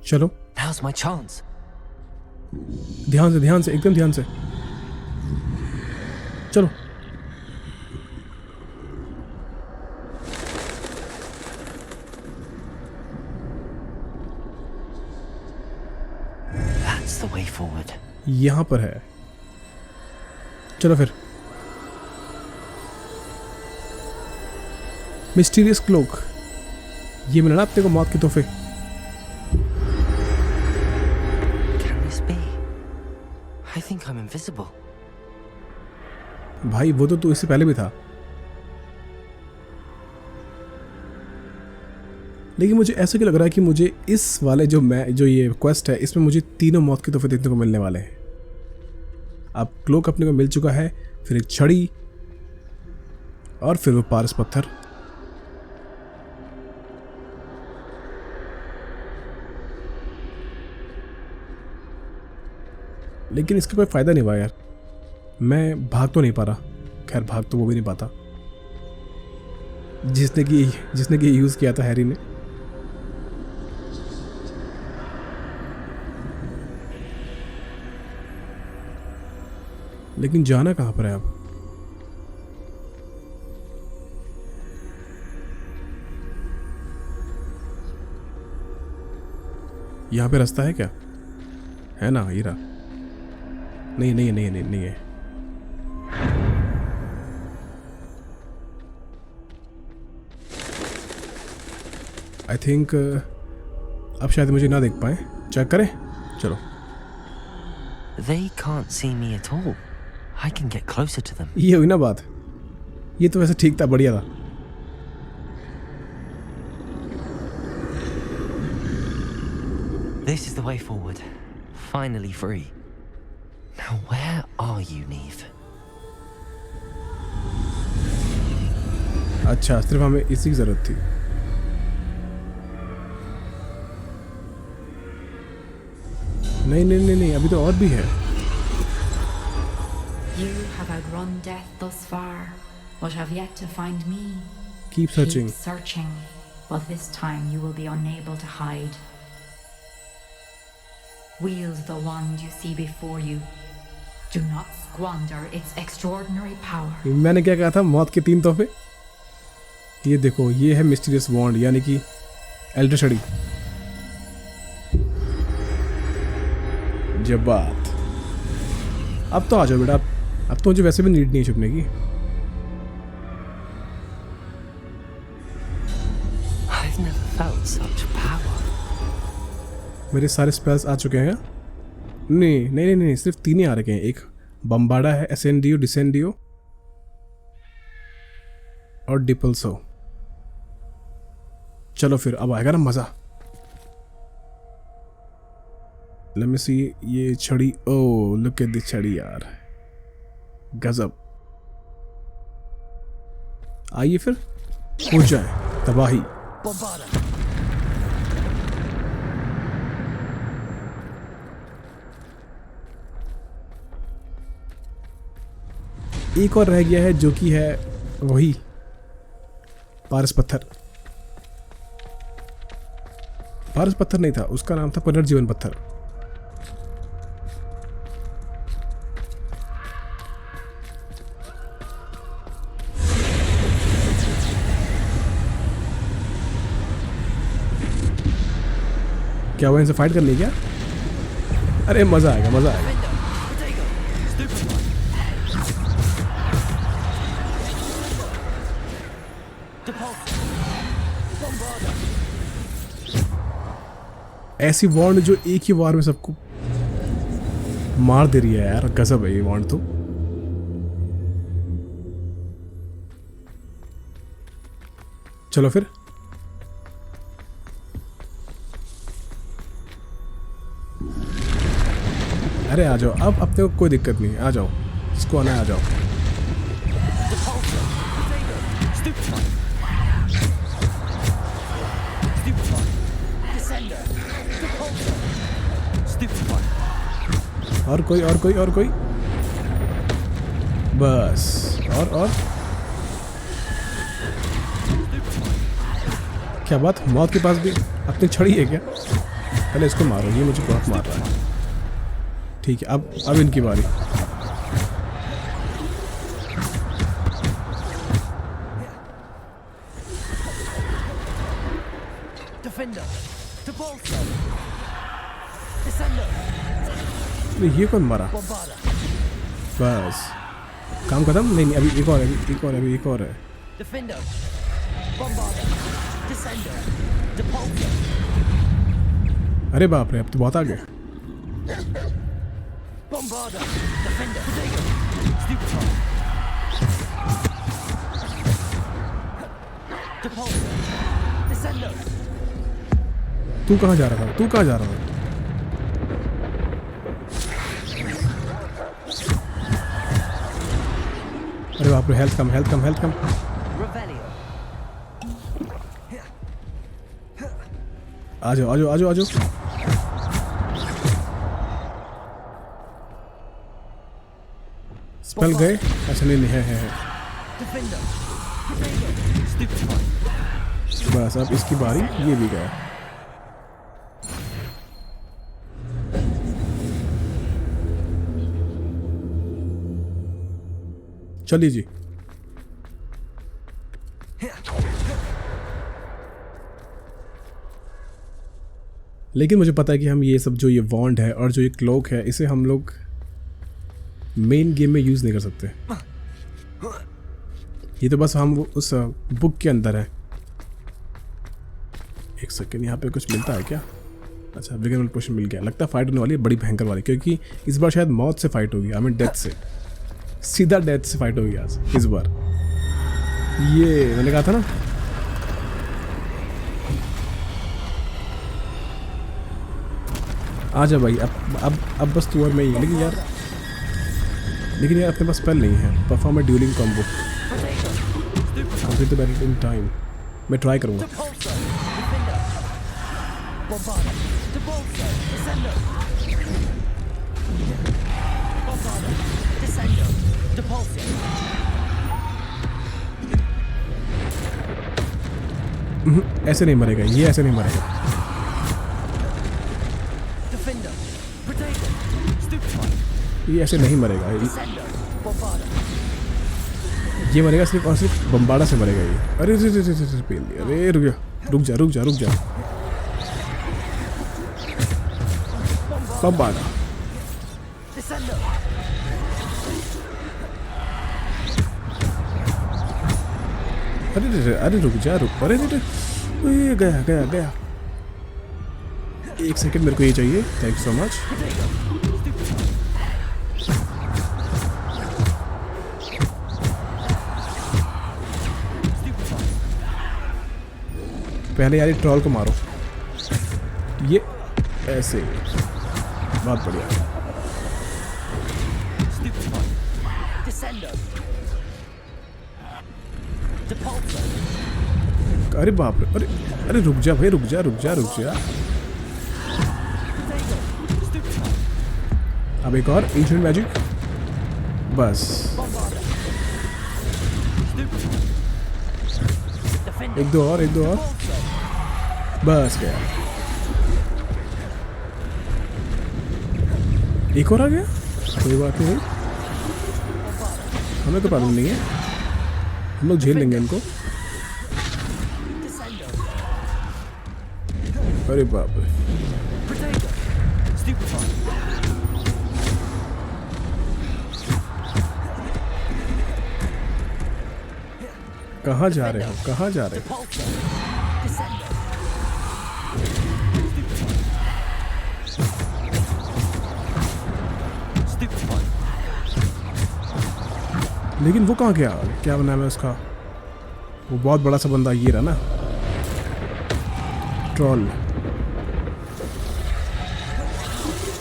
चलो Now's my chance. ध्यान से एकदम ध्यान से। चलो That's the way forward. यहाँ पर है। चलो फिर। मिस्टीरियस क्लोक, ये मिला ना अपने को मौत के तोहफे। I think I'm invisible. भाई वो तो तू इससे पहले भी था। लेकिन मुझे ऐसा क्यों लग रहा है कि मुझे इस वाले जो ये क्वेस्ट है, इसमें मुझे तीनों मौत के तोहफे देखने को मिलने वाले हैं। अब क्लोक अपने को मिल चुका है, फिर एक छड़ी, और फिर वो पारस पत्थर। लेकिन इसका कोई फ़ायदा नहीं हुआ यार। मैं भाग तो नहीं पा रहा। खैर भाग तो वो भी नहीं पाता जिसने कि यूज़ किया था हैरी ने। लेकिन जाना कहाँ पर है अब? यहाँ पे रास्ता है क्या? है ना, ये रहा। नहीं है। आई थिंक अब शायद मुझे ना देख पाए। चेक करें, चलो। They can't see me at all. I can get closer to them. ये हुई ना बात। ये तो वैसे ठीक था, बढ़िया था। This is the way forward. Finally free. Now where are you, Neve? अच्छा, सिर्फ हमें इसी की जरूरत थी। नहीं नहीं नहीं नहीं, अभी तो और भी है। You have outrun death thus far, but have yet to find me. Keep searching. Keep searching, but this time you will be unable to hide. Wield the wand you see before you. Do not squander its extraordinary power. मैंने क्या कहा था, मौत के 3 तोहफे। ये देखो, ये है मिस्टीरियस वॉन्ड, यानी कि एल्डर छड़ी। जब बात, अब तो आ जाओ बेटा, अब तो मुझे वैसे भी नीड नहीं है छुपने की। I've never felt such power. मेरे सारे स्पेल्स आ चुके हैं। नहीं नहीं नहीं नहीं, सिर्फ 3 ही आ रखे हैं। एक बम्बाडा है, एसेंडियो, डिसेंडियो और डिपल्सो। चलो फिर, अब आएगा ना मजा। Let me see, ये छड़ी, ओह लुक एट दिस छड़ी यार, गजब। आइए फिर हो जाए तबाही। एक और रह गया है जो कि है वही पारस पत्थर। पारस पत्थर नहीं था, उसका नाम था पुनर्जीवन पत्थर। क्या वो इनसे फाइट करनी है क्या? अरे मजा आएगा, मजा आएगा। ऐसी वॉन्ड जो एक ही वार में सबको मार दे रही है यार, गजब है ये वॉन्ड तो। चलो फिर, अरे आ जाओ, अब तो कोई दिक्कत नहीं है, आ जाओ, इसको आना है, आ जाओ। और कोई और कोई और कोई, बस। और क्या बात, मौत के पास भी अपनी छड़ी है क्या? पहले इसको मारो, ये मुझे बहुत मार रहा है। ठीक है, अब इनकी बारी। ये कौन मारा? बस काम खत्म। नहीं अभी एक और है, अभी एक और है। अरे बाप रे, अब तो बहुत आ गए। तू कहाँ जा रहा था? अरे बाप रे, हेल्थ कम। आ जाओ। स्पेल गए? अच्छा नहीं है। बस अब इसकी बारी, ये भी गया। चलिए जी। लेकिन मुझे पता है कि हम ये सब, जो ये वॉन्ड है और जो ये क्लोक है, इसे हम लोग मेन गेम में यूज़ नहीं कर सकते। ये तो बस हम उस बुक के अंदर है। एक सेकेंड, यहाँ पे कुछ मिलता है क्या? अच्छा, विगन पोशन मिल गया। लगता है फाइट होने वाली है बड़ी भयंकर वाली, क्योंकि इस बार शायद मौत से फाइट होगी। आई मीन डेथ से, सीधा डेथ से फाइट होगी आज इस बार। ये मैंने कहा था ना। आजा भाई, अब बस तू और मैं ही है। लेकिन यार अपने पास स्पेल नहीं है। Perform a duelling combo, complete the battle in time. मैं ट्राई करूँगा। ऐसे नहीं मरेगा ये, ऐसे नहीं मरेगा। ये ऐसे नहीं मरेगा। ये मरेगा सिर्फ और सिर्फ बम्बाड़ा से मरेगा ये। अरे पेल दिया। अरे रुक जा। बम्बाड़ा। अरे रुक जा। अरे गया। एक सेकंड, मेरे को ये चाहिए। Thank you so much. पहले यार ट्रॉल को मारो। ये ऐसे, बहुत बढ़िया। अरे बाप रे। अरे रुक जा भाई, रुक जा। अब एक और एंशिएंट मैजिक, बस। एक दो और, बस गया। एक और आ गया, कोई बात नहीं, हमें तो प्रॉब्लम नहीं है, हम लोग झेल लेंगे इनको। अरे बाप रे। कहाँ जा रहे हो? लेकिन वो कहाँ गया? क्या नाम है उसका? वो बहुत बड़ा सा बंदा ये रहा ना, ट्रॉल।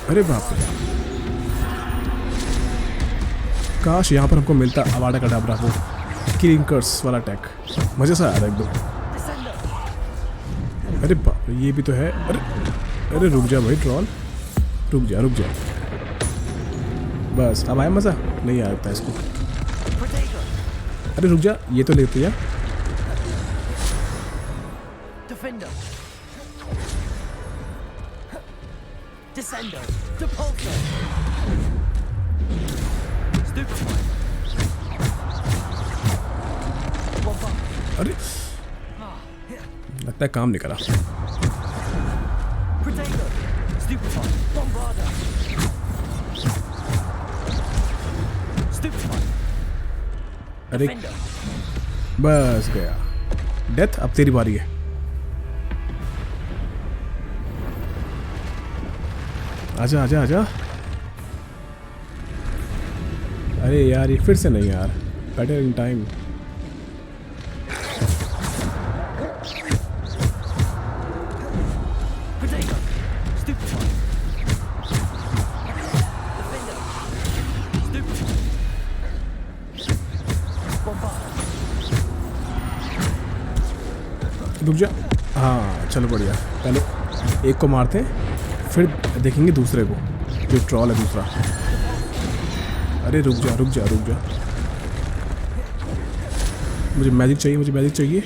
अरे बाप रे, काश यहाँ पर हमको मिलता अवाडा कडाब्रा, वो किलिंग कर्स वाला अटैक, मजे से आ रहा है एकदम। अरे बाप रे, ये भी तो है। अरे रुक जा भाई ट्रॉल, रुक जा। बस अब आया मज़ा? नहीं आता इसको। अरे रुक जा, ये तो लेते हैं। अरे लगता है काम नहीं करा। अरे बस गया डेथ। अब तेरी बारी है। आजा। अरे यार ये फिर से नहीं यार, बेटर इन टाइम। रुक जा। हाँ चलो बढ़िया, पहले एक को मारते हैं फिर देखेंगे दूसरे को, जो ट्रॉल है दूसरा। अरे रुक जा। मुझे मैजिक चाहिए।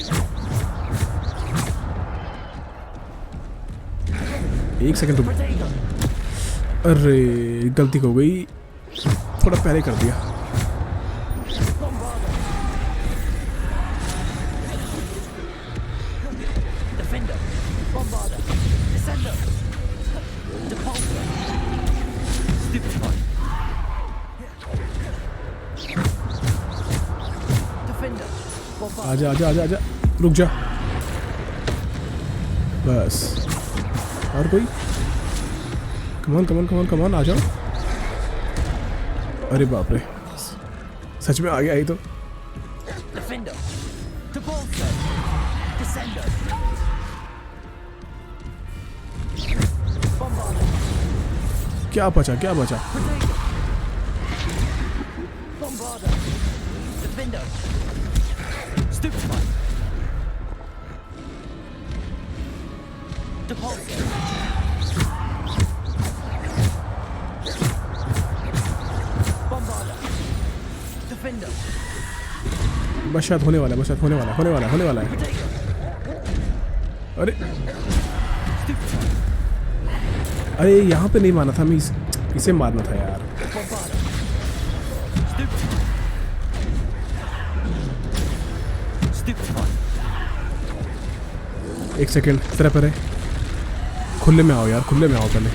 एक सेकंड रुक। अरे गलती हो गई, थोड़ा पहले कर दिया। आजा। रुक जा बस। और कोई? कमान आ जाओ। अरे बाप रे, सच में आ गया ये तो। क्या बचा, क्या बचा? Bombarder. Defender. Stupefy. Depulsor. Bombarder. Defender. बस शायद होने वाला है, बस शायद होने वाला है, होने वाला है, होने वाला है। अरे अरे यहाँ पे नहीं मारना था, मैं इसे मारना था यार। एक सेकेंड, तेरा पहले खुले में आओ यार, खुले में आओ पहले।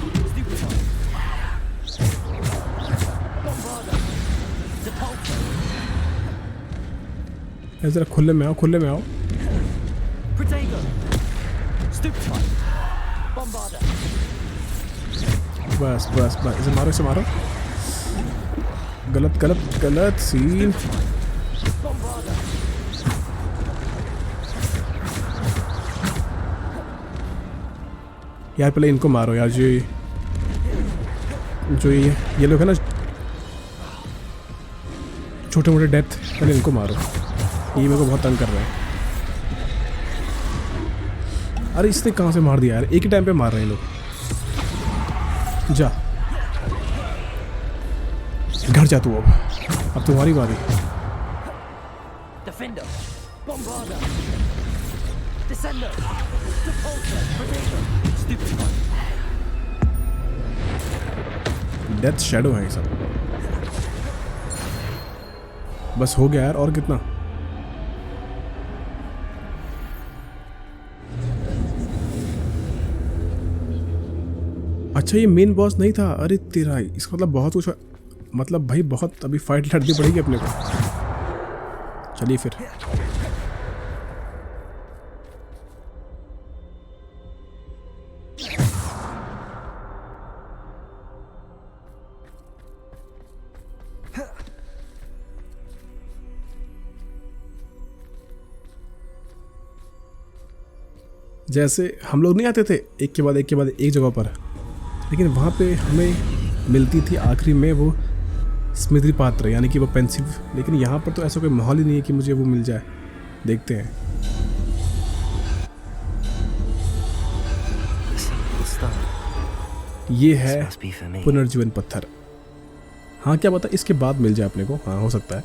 जरा खुले में आओ, खुले में आओ। बस बस बस, इसे मारो, इसे मारो। गलत गलत गलत सीन। यार पहले इनको मारो यार, जो ये लोग है ना छोटे मोटे डेथ, पहले इनको मारो। ये मेरे को बहुत तंग कर रहे हैं। अरे इसने कहाँ से मार दिया यार, एक ही टाइम पे मार रहे हैं लोग। जा घर जा तू, अब तुम्हारी बारी। Defender. Bombarder. Descender. Depulsor. Predator. Stupefy. Death shadow है ये सब। बस हो गया यार, और कितना? अच्छा ये मेन बॉस नहीं था? अरे तेरा, इसका मतलब बहुत कुछ, मतलब भाई बहुत अभी फाइट लड़नी पड़ेगी अपने को। चलिए फिर। जैसे हम लोग नहीं आते थे एक के बाद एक के बाद एक जगह पर, लेकिन वहाँ पे हमें मिलती थी आखिरी में वो स्मृति पात्र, यानी कि वो पेंसिव। लेकिन यहाँ पर तो ऐसा कोई माहौल ही नहीं है कि मुझे वो मिल जाए। देखते हैं। ये है पुनर्जीवन पत्थर। हाँ क्या पता इसके बाद मिल जाए अपने को। हाँ हो सकता है।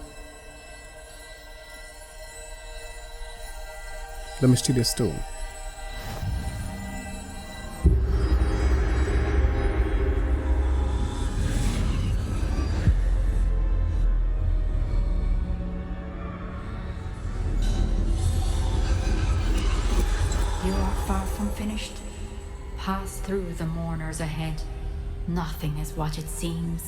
The mysterious stone. Pass through the mourners ahead. Nothing is what it seems.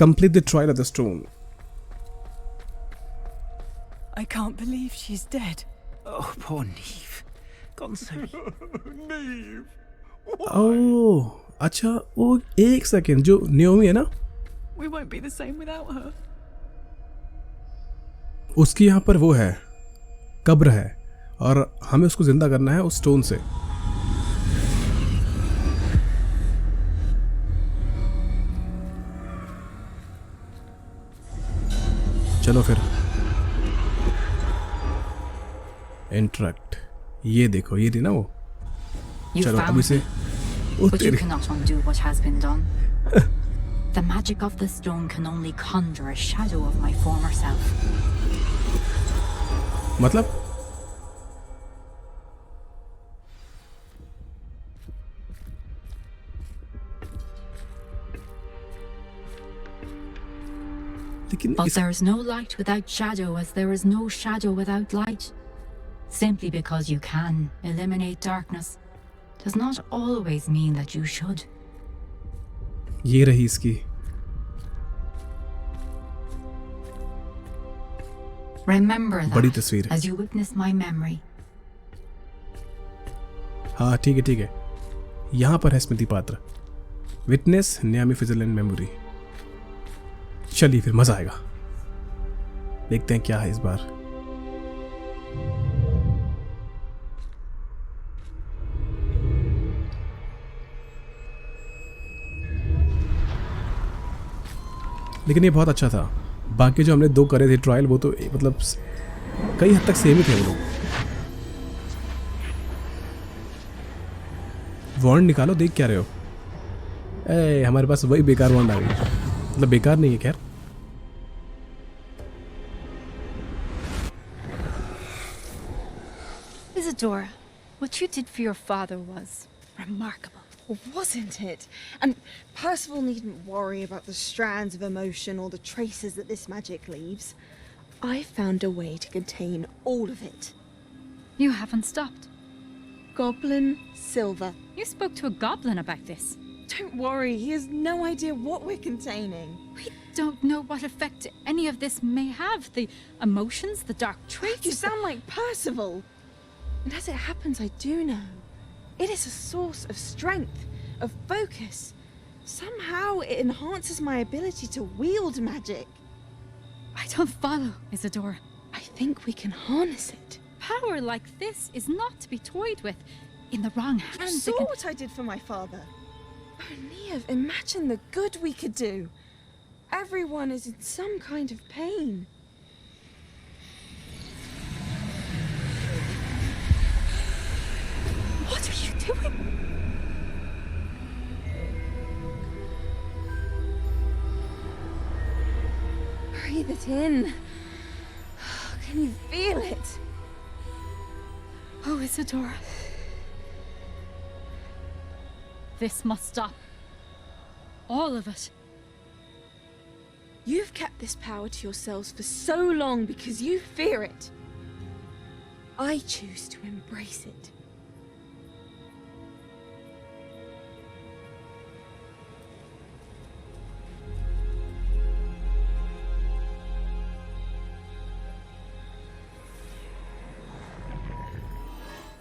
Complete the trial of the stone. I can't believe she's dead. Oh, poor Neve. Gone so. Neve. Oh, अच्छा वो एक second, जो Naomi है ना, We won't be the same without her. उसकी यहाँ पर वो है, कब्र है, और हमें उसको जिंदा करना है उस स्टोन से। चलो फिर। इंटरेक्ट, ये देखो, ये थी ना वो। चलो अभी से। But you cannot undo what has been done. The magic of the stone can only conjure a shadow of my former self. मतलब But there is no light without shadow, as there is no shadow without light. Simply because you can eliminate darkness does not always mean that you should. ये रही इसकी। Remember बड़ी that तस्वीर है। as you witness my memory. हाँ ठीक है ठीक है। यहाँ पर है स्मृति पात्र। Witness Niamh Fitzgerald memory. चलिए फिर, मजा आएगा। देखते हैं क्या है इस बार। लेकिन ये बहुत अच्छा था। बाकी जो हमने 2 करे थे ट्रायल, वो तो मतलब कई हद तक सेम ही थे वो लोग। वॉन्ड निकालो, देख क्या रहे हो? हमारे पास वही बेकार वॉन्ड आ गई, मतलब बेकार नहीं है खैर। Isadora, what you did for your father was remarkable. Wasn't it? And Percival needn't worry about the strands of emotion or the traces that this magic leaves. I found a way to contain all of it. You haven't stopped. Goblin Silver. You spoke to a goblin about this. Don't worry, he has no idea what we're containing. We don't know what effect any of this may have. The emotions, the dark traits. You sound like Percival. And as it happens, I do know. It is a source of strength, of focus. Somehow it enhances my ability to wield magic. I don't follow, Isadora. I think we can harness it. Power like this is not to be toyed with. In the wrong You hands, saw what I did for my father. Oh, Neve, imagine the good we could do. Everyone is in some kind of pain. What are you doing? Breathe it in. Can you feel it? Oh, Isadora. This must stop. All of it. You've kept this power to yourselves for so long because you fear it. I choose to embrace it.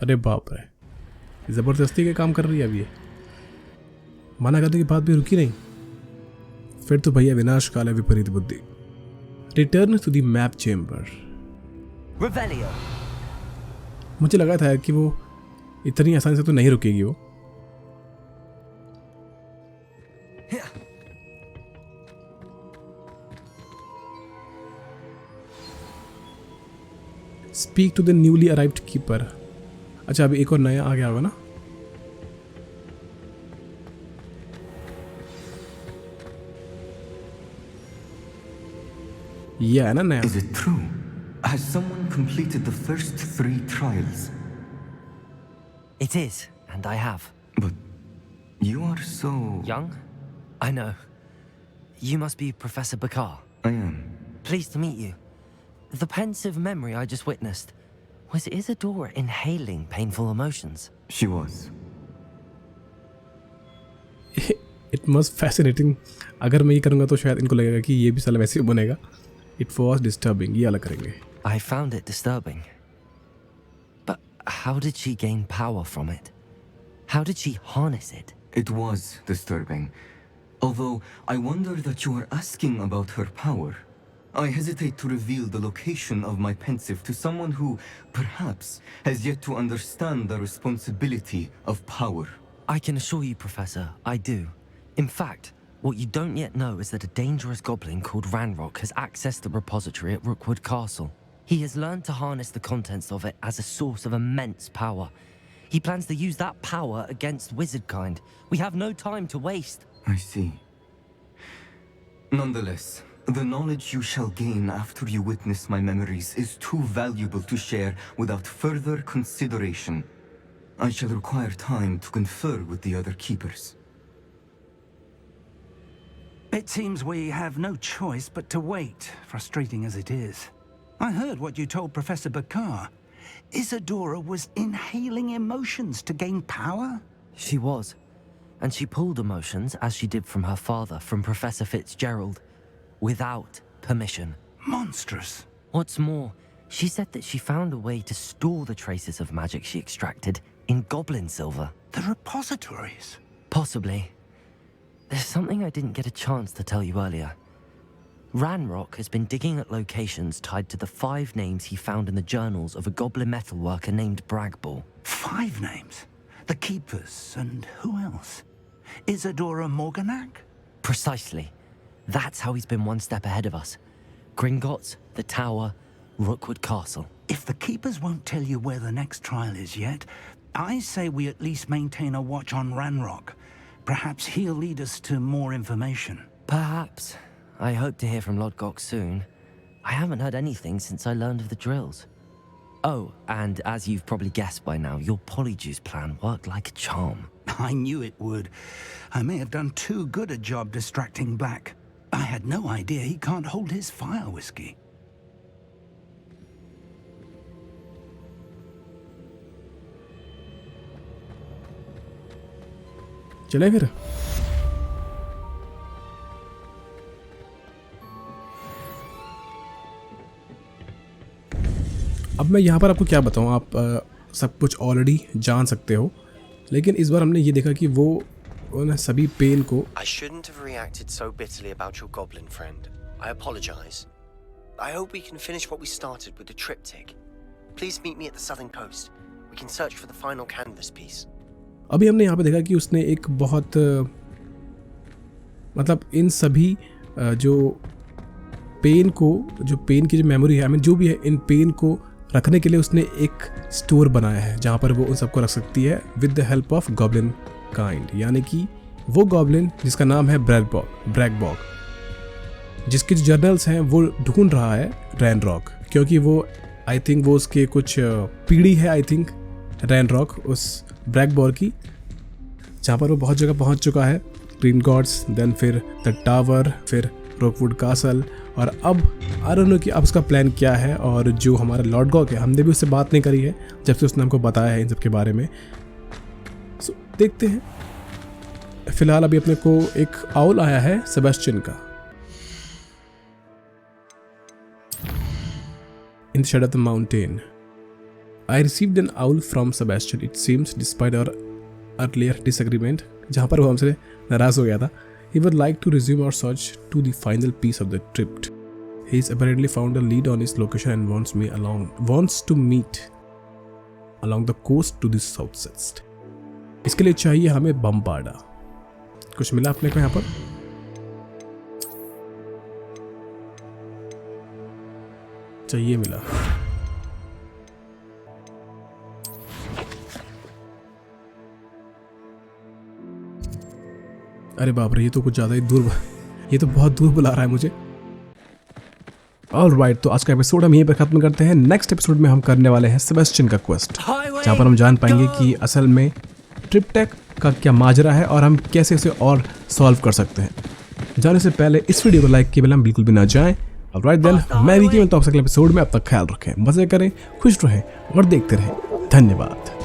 अरे बाप रे, ज़बरदस्ती के काम कर रही है अब ये। मना करने की बात भी रुकी नहीं। फिर तो भैया विनाश काल है, विपरीत बुद्धि। Return to the map chamber. Revelio. मुझे लगा था कि वो इतनी आसानी से तो नहीं रुकेगी वो। Speak to the newly arrived keeper. अच्छा, अभी एक और नया आ गया होगा ना? ये है ना नया? Is it true? Has someone completed the first 3 trials? It is, and I have. But you are so... Young? I know. You must be Professor Bakar. I am. Pleased to meet you. The pensive memory I just witnessed. Was Isadora inhaling painful emotions? She was. It was fascinating. अगर मैं ये करूँगा तो शायद इनको लगेगा कि ये भी साला वैसे ही बनेगा। It was disturbing. ये अलग करेंगे। I found it disturbing. But how did she gain power from it? How did she harness it? It was disturbing. Although I wonder that you are asking about her power. I hesitate to reveal the location of my pensive to someone who, perhaps, has yet to understand the responsibility of power. I can assure you, Professor, I do. In fact, what you don't yet know is that a dangerous goblin called Ranrock has accessed the repository at Rookwood Castle. He has learned to harness the contents of it as a source of immense power. He plans to use that power against wizardkind. We have no time to waste. I see. Nonetheless, the knowledge you shall gain after you witness my memories is too valuable to share without further consideration. I shall require time to confer with the other keepers. It seems we have no choice but to wait, frustrating as it is. I heard what you told Professor Bakar. Isadora was inhaling emotions to gain power? She was. And she pulled emotions, as she did from her father, from Professor Fitzgerald, without permission. Monstrous. What's more, she said that she found a way to store the traces of magic she extracted in goblin silver. The repositories? Possibly. There's something I didn't get a chance to tell you earlier. Ranrock has been digging at locations tied to the 5 names he found in the journals of a goblin metalworker named Bragball. 5 names? The Keepers, and who else? Isadora Morganac? Precisely. That's how he's been one step ahead of us. Gringotts, the tower, Rookwood Castle. If the keepers won't tell you where the next trial is yet, I say we at least maintain a watch on Ranrock. Perhaps he'll lead us to more information. Perhaps. I hope to hear from Lodgok soon. I haven't heard anything since I learned of the drills. Oh, and as you've probably guessed by now, your Polyjuice plan worked like a charm. I knew it would. I may have done too good a job distracting Black. I had no idea he can't hold his fire whiskey. चले फिर। अब मैं यहाँ पर आपको क्या बताऊँ, आप सब कुछ ऑलरेडी जान सकते हो, लेकिन इस बार हमने ये देखा कि वो उन सभी पेन को I shouldn't have reacted so bitterly about your goblin friend. I apologize. I hope we can finish what we started with the triptych. Please meet me at the southern coast. We can search for the final canvas piece. अभी हमने यहाँ पे देखा कि उसने एक बहुत मतलब इन सभी जो पेन की जो मेमोरी है, जो भी है, इन पेन को रखने के लिए उसने एक स्टोर बनाया है जहाँ पर वो उन सबको रख सकती है with the help of goblin kind, यानी कि वो गॉब्लिन जिसका नाम है ब्रैकबॉग, जिसके जो जर्नल्स हैं वो ढूंढ रहा है रैनरॉक, क्योंकि वो आई थिंक वो उसके कुछ पीढ़ी है, आई थिंक रैनरॉक उस ब्रैकबॉग की, जहाँ पर वो बहुत जगह पहुँच चुका है। ग्रिंगॉट्स, देन फिर द टावर, फिर रॉकवुड कासल, और अब आई डोंट नो कि अब उसका प्लान क्या है। और जो हमारा लॉडगॉग है, हमने भी उससे बात नहीं करी है जब से उसने हमको बताया है इन सब के बारे में। सो देखते हैं। फिलहाल अभी अपने को एक आउल आया है सेबेस्टियन का। In the shadow of the mountain I received an owl from Sebastian. It seems, despite our earlier disagreement, जहाँ पर वो हमसे नाराज हो गया था, he would like to resume our search to the final piece of the trip. He's apparently found a lead on his location and wants to meet along the coast to the southwest. इसके लिए चाहिए हमें बम्बार्डा। कुछ मिला अपने को यहाँ पर? चाहिए मिला। अरे बाप रे, ये तो कुछ ज़्यादा ही दूर, ये तो बहुत दूर बुला रहा है मुझे। ऑलराइट, तो आज का एपिसोड हम यहीं पर खत्म करते हैं। नेक्स्ट एपिसोड में हम करने वाले हैं सेबेस्टियन का क्वेस्ट, जहाँ पर हम जान पाएंगे कि असल में ट्रिप्टेक का क्या माजरा है और हम कैसे इसे और सॉल्व कर सकते हैं। जाने से पहले इस वीडियो को लाइक किए बिना बिल्कुल भी ना जाएं। ऑलराइट देन, मैं भी मिलता हूं आपसे अगले एपिसोड में। अब तक ख्याल रखें, मजे करें, खुश रहें और देखते रहें। धन्यवाद।